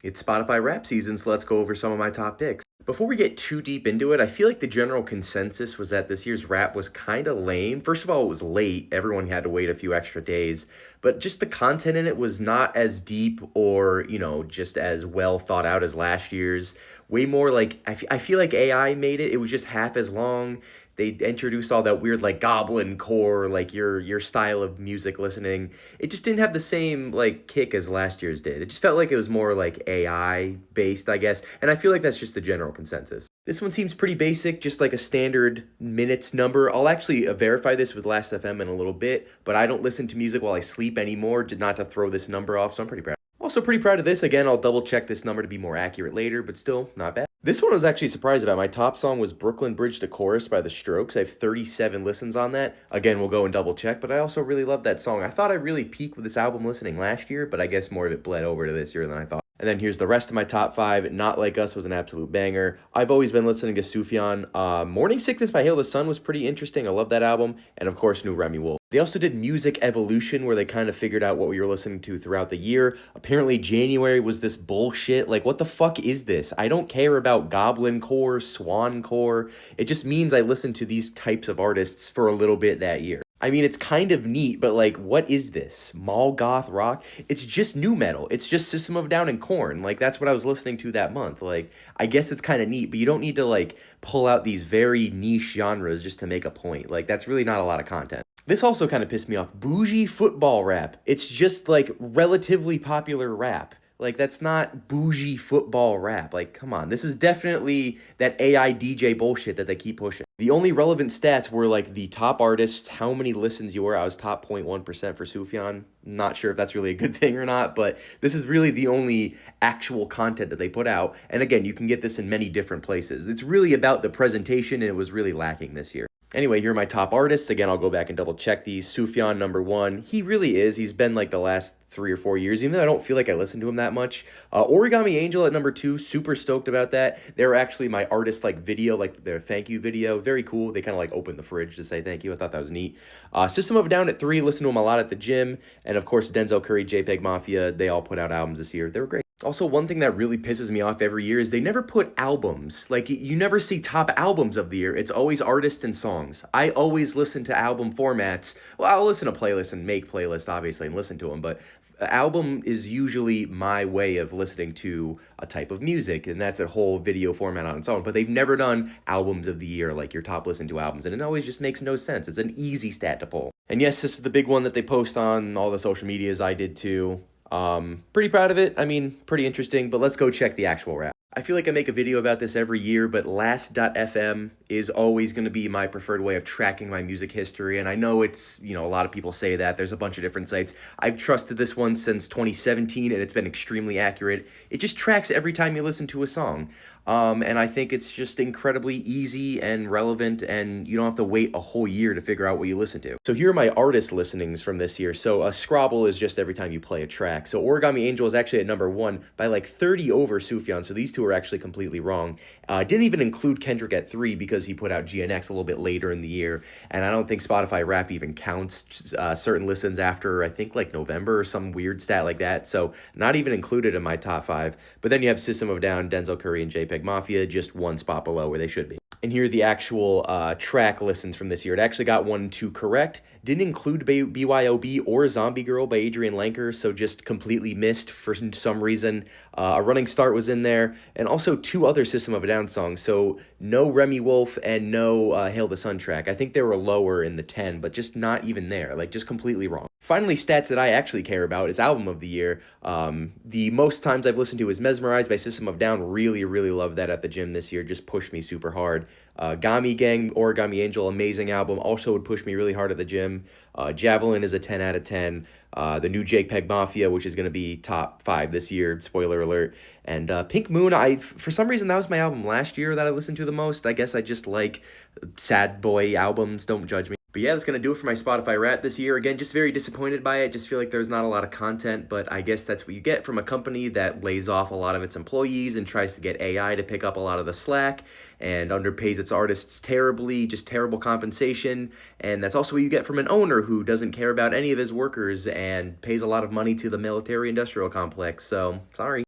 It's Spotify rap season, so let's go over some of my top picks. Before we get too deep into it, I feel like the general consensus was that this year's rap was kind of lame. First of all, it was late. Everyone had to wait a few extra days. But just the content in it was not as deep or, just as well thought out as last year's. Way more like, I feel like AI made it. It was just half as long. They introduced all that weird like goblin core, like your style of music listening. It just didn't have the same like kick as last year's did. It just felt like it was more like AI based, I guess. And I feel like that's just the general consensus. This one seems pretty basic, just like a standard minutes number. I'll actually verify this with Last FM in a little bit, but I don't listen to music while I sleep anymore, not to throw this number off, so I'm pretty proud. Also pretty proud of this. Again, I'll double check this number to be more accurate later, but still not bad. This one I was actually surprised about. My top song was Brooklyn Bridge to Chorus by The Strokes. I have 37 listens on that. Again, we'll go and double check, but I also really love that song. I thought I really peaked with this album listening last year, but I guess more of it bled over to this year than I thought. And then here's the rest of my top five. Not Like Us was an absolute banger. I've always been listening to Sufjan. Morning Sickness by Hail the Sun was pretty interesting. I love that album. And of course, New Remy Wolf. They also did Music Evolution, where they kind of figured out what we were listening to throughout the year. Apparently, January was this bullshit. Like, what the fuck is this? I don't care about Goblin Core, Swan Core. It just means I listened to these types of artists for a little bit that year. I mean, it's kind of neat, but like, what is this? Mall goth rock? It's just new metal. It's just System of a Down and Korn. Like, that's what I was listening to that month. Like, I guess it's kind of neat, but you don't need to like pull out these very niche genres just to make a point. Like, that's really not a lot of content. This also kind of pissed me off. Bougie football rap. It's just like relatively popular rap. Like, that's not bougie football rap. Like, come on. This is definitely that AI DJ bullshit that they keep pushing. The only relevant stats were, like, the top artists, how many listens you were. I was top 0.1% for Sufjan. Not sure if that's really a good thing or not, but this is really the only actual content that they put out. And again, you can get this in many different places. It's really about the presentation, and it was really lacking this year. Anyway, here are my top artists. Again, I'll go back and double check these. Sufjan, number one. He really is. He's been like the last 3 or 4 years, even though I don't feel like I listen to him that much. Origami Angel at number two. Super stoked about that. They were actually my artist like video, like their thank you video. Very cool. They kind of like opened the fridge to say thank you. I thought that was neat. System of a Down at three. Listen to him a lot at the gym. And of course, Denzel Curry, JPEG Mafia. They all put out albums this year. They were great. Also, one thing that really pisses me off every year is they never put albums. Like, you never see top albums of the year. It's always artists and songs. I always listen to album formats. Well, I'll listen to playlists and make playlists, obviously, and listen to them. But album is usually my way of listening to a type of music, and that's a whole video format on its own. But they've never done albums of the year, like your top listened to albums. And it always just makes no sense. It's an easy stat to pull. And yes, this is the big one that they post on all the social medias. I did too. Pretty proud of it. I mean, pretty interesting, but let's go check the actual rap. I feel like I make a video about this every year, but Last.fm is always going to be my preferred way of tracking my music history. And I know it's, a lot of people say that. There's a bunch of different sites. I've trusted this one since 2017, and it's been extremely accurate. It just tracks every time you listen to a song. And I think it's just incredibly easy and relevant, and you don't have to wait a whole year to figure out what you listen to. So here are my artist listenings from this year. So Scrabble is just every time you play a track. So Origami Angel is actually at number one by like 30 over Sufjan. So these two are actually completely wrong. Didn't even include Kendrick at 3 because he put out GNX a little bit later in the year. And I don't think Spotify Rap even counts certain listens after, I think, like November or some weird stat like that. So not even included in my top 5. But then you have System of a Down, Denzel Curry, and JPEG Mafia, just one spot below where they should be. And here are the actual track listens from this year. It actually got 1 and 2 correct. Didn't include BYOB or Zombie Girl by Adrian Lenker, so just completely missed for some reason. A Running Start was in there, and also 2 other System of a Down songs. So no Remy Wolf and no Hail the Sun track. I think they were lower in the 10, but just not even there. Like, just completely wrong. Finally, stats that I actually care about is album of the year. The most times I've listened to is Mesmerized by System of a Down. Really, really love that at the gym this year. Just pushed me super hard. Gami Gang, Origami Angel, amazing album. Also would push me really hard at the gym. Javelin is a 10 out of 10. The new JPEG Mafia, which is going to be top 5 this year, spoiler alert. And Pink Moon, for some reason, that was my album last year that I listened to the most. I guess I just like sad boy albums, don't judge me. But yeah, that's going to do it for my Spotify Wrap this year. Again, just very disappointed by it. Just feel like there's not a lot of content, but I guess that's what you get from a company that lays off a lot of its employees and tries to get AI to pick up a lot of the slack and underpays its artists terribly, just terrible compensation. And that's also what you get from an owner who doesn't care about any of his workers and pays a lot of money to the military industrial complex. So, sorry.